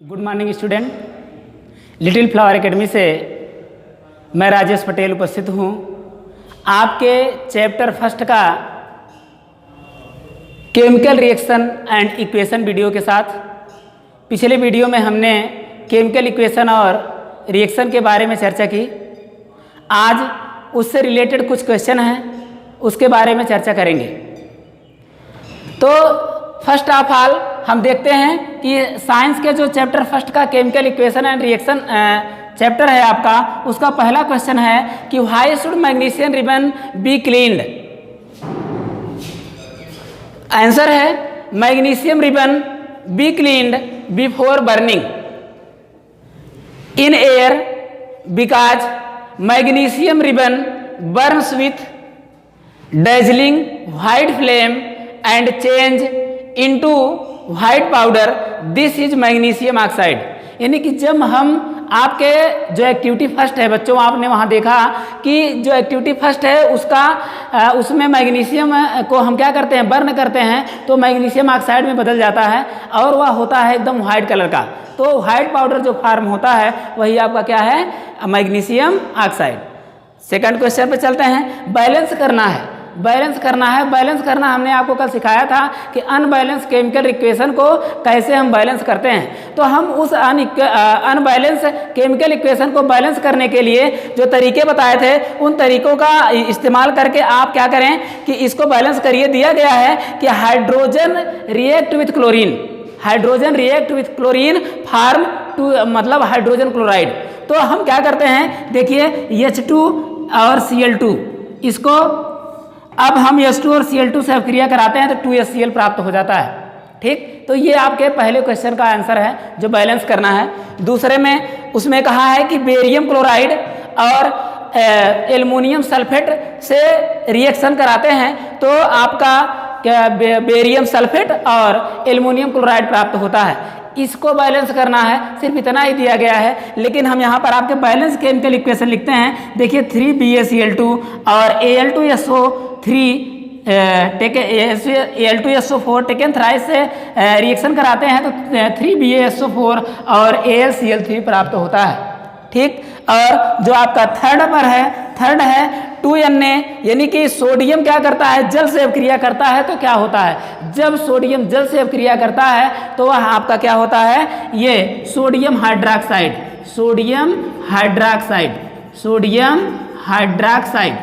Good morning student. Little flower academy से मैं राजेश पटेल उपस्थित हूँ आपके चैप्टर फर्स्ट का chemical reaction and equation video के साथ। पिछले वीडियो में हमने केमिकल इक्वेशन और रिएक्शन के बारे में चर्चा की। आज उससे रिलेटेड कुछ क्वेश्चन हैं, उसके बारे में चर्चा करेंगे। तो फर्स्ट ऑफ ऑल हम देखते हैं कि साइंस के जो चैप्टर फर्स्ट का chemical equation and reaction chapter है आपका, उसका पहला क्वेश्चन है कि why should magnesium ribbon be cleaned. Answer है magnesium ribbon be cleaned before burning in air because magnesium ribbon burns with dazzling white flame and change into white powder. This is magnesium oxide। यानी कि जब हम आपके जो activity first है बच्चों, आपने वहाँ देखा कि जो एक्टिविटी फर्स्ट है उसका उसमें मैग्नीशियम को हम क्या करते हैं, बर्न करते हैं तो मैग्नीशियम ऑक्साइड में बदल जाता है और वह होता है एकदम वाइट कलर का। तो वाइट पाउडर जो फॉर्म होता है वही आपका क्या है, मैग्नीशियम ऑक्साइड। सेकंड क्वेश्चन पे चलते हैं। बैलेंस करना है, बैलेंस करना है। बैलेंस करना हमने आपको कल सिखाया था कि अनबैलेंस केमिकल इक्वेशन को कैसे हम बैलेंस करते हैं। तो हम उस अनबैलेंस केमिकल इक्वेशन को बैलेंस करने के लिए जो तरीके बताए थे उन तरीकों का इस्तेमाल करके आप क्या करें कि इसको बैलेंस करिए। दिया गया है कि hydrogen react with chlorine, hydrogen react with chlorine form two मतलब हाइड्रोजन क्लोराइड। तो हम क्या करते हैं, देखिए H2 और Cl2, इसको अब हम H2 और Cl2 से अभिक्रिया कराते हैं तो 2HCl प्राप्त हो जाता है। ठीक, तो ये आपके पहले क्वेश्चन का आंसर है जो बैलेंस करना है। दूसरे में उसमें कहा है कि बेरियम क्लोराइड और एल्युमिनियम सल्फेट से रिएक्शन कराते हैं तो आपका क्या बेरियम सल्फेट और एल्युमिनियम क्लोराइड प्राप्त होता है। इसको बैलेंस करना है, सिर्फ इतना ही दिया गया है। लेकिन हम यहाँ पर आपके बैलेंस केमिकल इक्वेशन लिखते हैं। देखिए 3BaCl2 और Al2SO3 Al2SO4 टेकन थ्राइस से रिएक्शन कराते हैं तो 3BaSO4 और AlCl3 प्राप्त होता है। ठीक, और जो आपका थर्ड पर है, थर्ड है 2Na, यानी कि सोडियम क्या करता है, जल से अभिक्रिया करता है तो क्या होता है, जब सोडियम जल से अभिक्रिया करता है तो वह आपका क्या होता है, ये sodium hydroxide, sodium hydroxide, sodium hydroxide,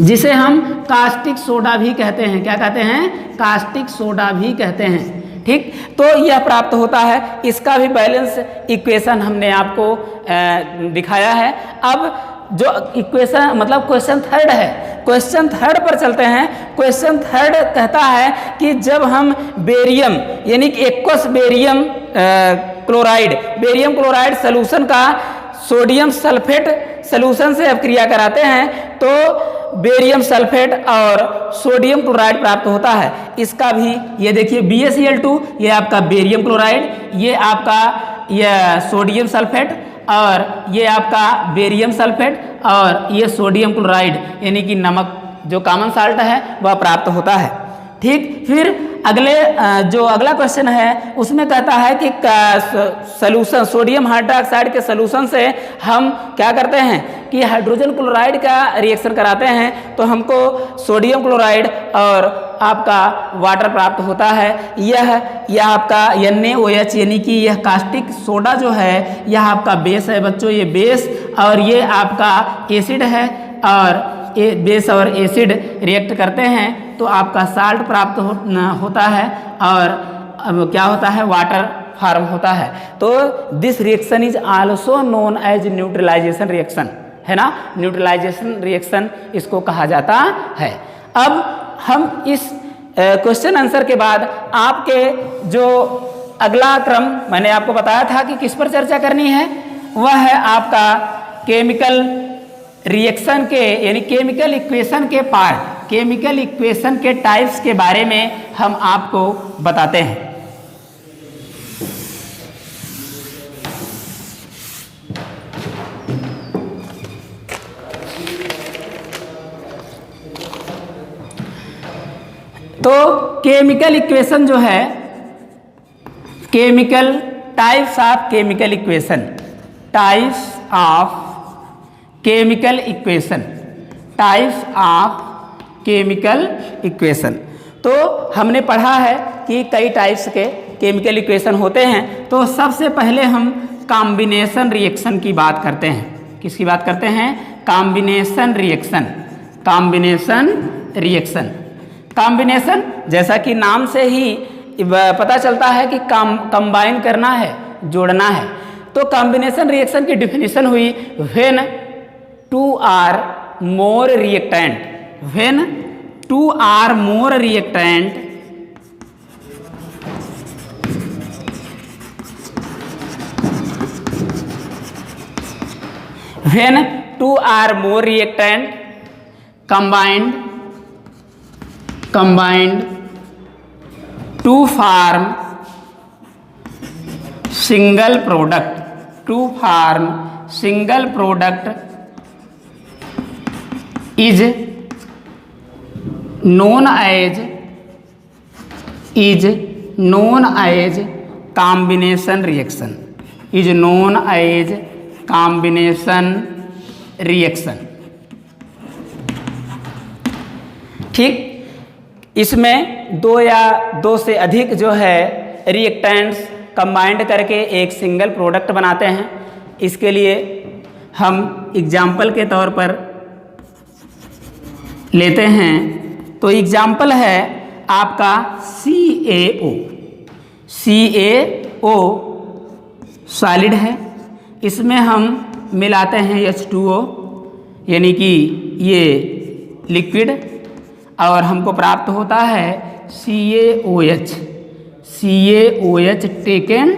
जिसे हम कास्टिक सोडा भी कहते हैं। क्या कहते हैं, कास्टिक सोडा भी कहते हैं। ठीक, तो यह प्राप्त होता है। इसका भी बैलेंस इक्वेशन हमने आपको दिखाया है। अब जो इक्वेशन मतलब क्वेश्चन थर्ड है, क्वेश्चन थर्ड पर चलते हैं। क्वेश्चन थर्ड कहता है कि जब हम बेरियम यानी कि aqueous barium chloride, barium chloride solution का सोडियम सल्फेट सॉल्यूशन से अभिक्रिया कराते हैं तो बेरियम सल्फेट और सोडियम क्लोराइड प्राप्त होता है। इसका भी ये देखिए BaCl2, ये आपका बेरियम क्लोराइड, ये आपका यह सोडियम सल्फेट और ये आपका बेरियम सल्फेट और ये सोडियम क्लोराइड यानी कि नमक जो कॉमन साल्ट है वह प्राप्त होता है। ठीक, फिर अगले जो अगला क्वेश्चन है उसमें कहता है कि सॉल्यूशन सोडियम हाइड्रोक्साइड के सॉल्यूशन से हम क्या करते हैं कि हाइड्रोजन क्लोराइड का रिएक्शन कराते हैं तो हमको सोडियम क्लोराइड और आपका वाटर प्राप्त होता है। यह आपका NaOH यानी कि यह कास्टिक सोडा जो है यह आपका बेस है बच्चों, ये बेस और ये आपका एसिड है और बेस और एसिड रिएक्ट करते हैं तो आपका साल्ट प्राप्त होता है और अब क्या होता है, वाटर फॉर्म होता है। तो this reaction is also known as neutralisation reaction, है ना, न्यूट्रलाइजेशन रिएक्शन इसको कहा जाता है। अब हम इस क्वेश्चन आंसर के बाद आपके जो अगला क्रम मैंने आपको बताया था कि किस पर चर्चा करनी है, वह है आपका केमिकल रिएक्शन के यानी केमिकल इक्वेशन के पार्ट, केमिकल इक्वेशन के टाइप्स के बारे में हम आपको बताते हैं। तो केमिकल इक्वेशन जो है, chemical types of chemical equation, types of chemical equation, types of chemical equation. तो हमने पढ़ा है कि कई टाइप्स के केमिकल इक्वेशन होते हैं। तो सबसे पहले हम कॉम्बिनेशन रिएक्शन की बात करते हैं। किसकी बात करते हैं? Combination reaction, combination reaction. Combination जैसा कि नाम से ही पता चलता है कि कंबाइन करना है, जोड़ना है। तो कॉम्बिनेशन रिएक्शन की डिफिनीशन हुई when two or more reactant, when two or more reactant when two or more reactant combined to form single product, to form single product is known as combination reaction, is known as combination reaction. ठीक, इसमें दो या दो से अधिक जो है reactants combined करके एक सिंगल प्रोडक्ट बनाते हैं। इसके लिए हम एग्जाम्पल के तौर पर लेते हैं। तो एग्जाम्पल है आपका CaO, CaO सॉलिड है, इसमें हम मिलाते हैं H2O, यानी कि ये लिक्विड, और हमको प्राप्त होता है CaOH, CaOH taken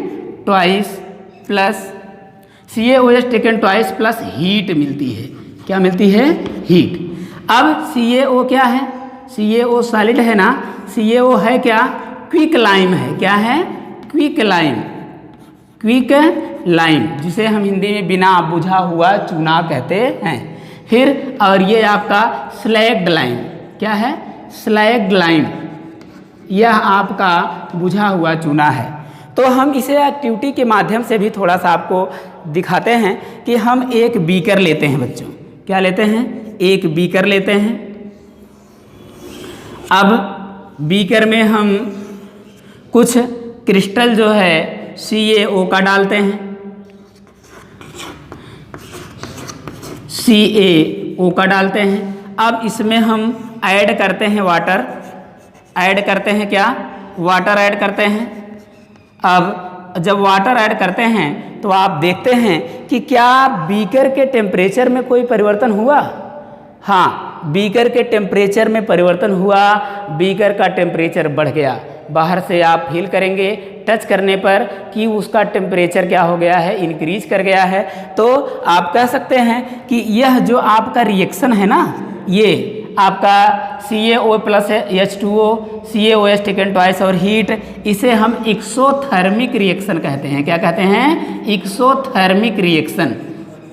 twice plus, CaOH taken twice plus heat मिलती है। क्या मिलती है? हीट। अब CaO क्या है? CaO सॉलिड है ना, CaO है क्या? क्विक लाइम है। क्या है? क्विक लाइम, क्विक लाइम, जिसे हम हिंदी में बिना बुझा हुआ चूना कहते हैं। फिर और ये आपका स्लैग्ड लाइम, क्या है? स्लैग्ड लाइम, यह आपका बुझा हुआ चूना है। तो हम इसे एक्टिविटी के माध्यम से भी थोड़ा सा आपको दिखाते हैं कि हम एक बीकर लेते हैं बच्चों। क्या लेते हैं? एक बीकर लेते हैं। अब बीकर में हम कुछ क्रिस्टल जो है CaO का डालते हैं, CaO का डालते हैं। अब इसमें हम ऐड करते हैं वाटर, ऐड करते हैं क्या? वाटर ऐड करते हैं। अब जब वाटर ऐड करते हैं तो आप देखते हैं कि क्या बीकर के टेम्परेचर में कोई परिवर्तन हुआ? हाँ, बीकर के टेम्परेचर में परिवर्तन हुआ, बीकर का टेम्परेचर बढ़ गया। बाहर से आप फील करेंगे टच करने पर कि उसका टेम्परेचर क्या हो गया है? इंक्रीज कर गया है। तो आप कह सकते हैं कि यह जो आपका रिएक्शन है ना, ये आपका CaO plus H2O, CaOH taken twice और हीट, इसे हम एक्सोथर्मिक रिएक्शन कहते हैं। क्या कहते हैं? Exothermic reaction,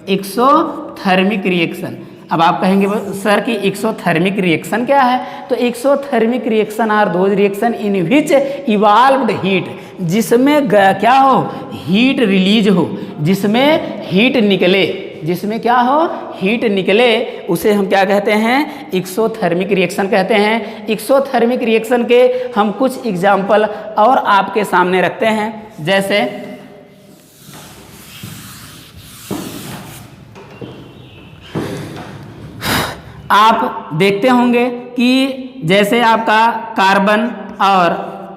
exothermic reaction. अब आप कहेंगे सर कि एक्सोथर्मिक रिएक्शन क्या है? तो exothermic reaction are those reaction in which evolved heat, जिसमें क्या हो? हीट रिलीज हो, जिसमें हीट निकले, जिसमें क्या हो? हीट निकले, उसे हम क्या कहते हैं? एक्सोथर्मिक रिएक्शन कहते हैं। एक्सोथर्मिक रिएक्शन के हम कुछ एग्जाम्पल और आपके सामने रखते हैं। जैसे आप देखते होंगे कि जैसे आपका कार्बन और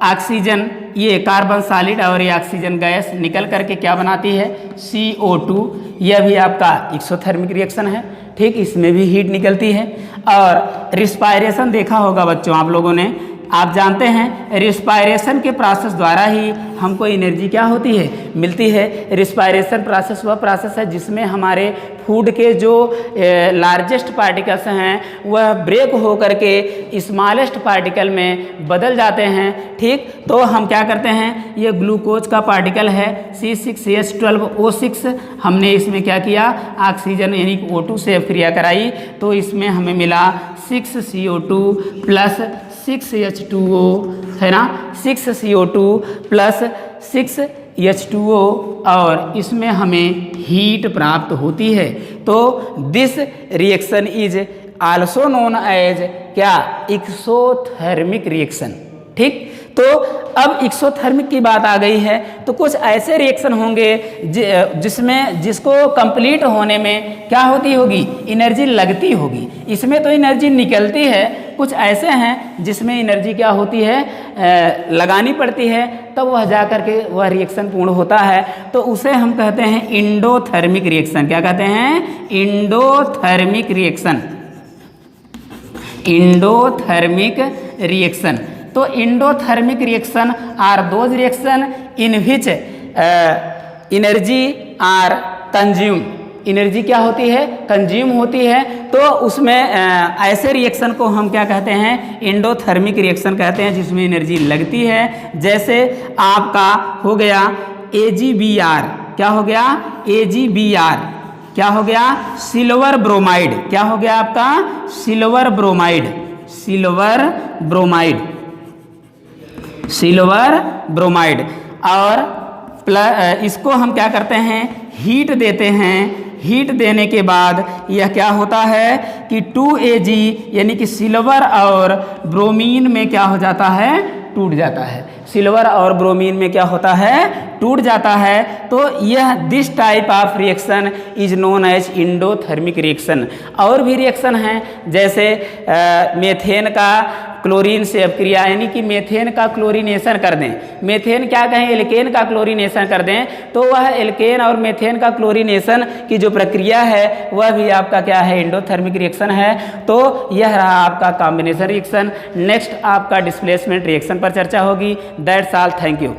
ऑक्सीजन, ये कार्बन सॉलिड और ये ऑक्सीजन गैस निकल करके क्या बनाती है? CO2। यह भी आपका एक्सोथर्मिक रिएक्शन है। ठीक, इसमें भी हीट निकलती है। और रिस्पायरेशन देखा होगा बच्चों आप लोगों ने, आप जानते हैं रिस्पायरेशन के प्रोसेस द्वारा ही हमको एनर्जी क्या होती है? मिलती है। रिस्पायरेशन प्रोसेस वह प्रोसेस है जिसमें हमारे फूड के जो लार्जेस्ट पार्टिकल्स हैं वह ब्रेक हो करके स्मॉलेस्ट पार्टिकल में बदल जाते हैं। ठीक, तो हम क्या करते हैं? ये ग्लूकोज का पार्टिकल है C6H12O6, हमने इसमें क्या किया? ऑक्सीजन यानी कि O2 से क्रिया कराई, तो इसमें हमें मिला 6CO2 प्लस 6H2O, है ना, 6CO2 प्लस 6 H2O और इसमें हमें हीट प्राप्त होती है। तो this reaction is also known as क्या, एक्सोथर्मिक रिएक्शन। ठीक, तो अब एक्सोथर्मिक की बात आ गई है तो कुछ ऐसे रिएक्शन होंगे जिसको कंप्लीट होने में क्या होती होगी, एनर्जी लगती होगी। इसमें तो एनर्जी निकलती है, कुछ ऐसे हैं जिसमें एनर्जी क्या होती है, लगानी पड़ती है, तब वह जा कर के वह रिएक्शन पूर्ण होता है। तो उसे हम कहते हैं इंडोथर्मिक रिएक्शन। क्या कहते हैं, इंडोथर्मिक रिएक्शन। Endothermic reaction. तो endothermic reaction are those reaction in which energy are consume. Energy क्या होती है, कंज्यूम होती है। तो उसमें ऐसे रिएक्शन को हम क्या कहते हैं, इंडोथर्मिक रिएक्शन कहते हैं, जिसमें एनर्जी लगती है। जैसे आपका हो गया AgBr। क्या हो गया, AgBr। क्या हो गया, सिल्वर ब्रोमाइड। क्या हो गया आपका, silver bromide. Silver bromide, silver bromide. और इसको हम क्या करते हैं, हीट देते हैं। हीट देने के बाद यह क्या होता है कि 2Ag यानी कि सिल्वर और ब्रोमीन में क्या हो जाता है, टूट जाता है। सिल्वर और ब्रोमीन में क्या होता है, टूट जाता है। तो यह this type of reaction is known as endothermic reaction. और भी रिएक्शन हैं, जैसे मेथेन का क्लोरीन से अपक्रिया, यानी कि मेथेन का क्लोरीनेशन कर दें। मेथेन क्या कहें, एल्केन का क्लोरीनेशन कर दें, तो वह एल्केन और मेथेन का क्लोरीनेशन की जो प्रक्रिया है वह भी आपका क्या है, इंडोथर्मिक रिएक्शन है। तो यह रहा आपका कॉम्बिनेशन रिएक्शन। नेक्स्ट आपका डिस्प्लेसमेंट रिएक्शन पर चर्चा होगी। That's all, thank you.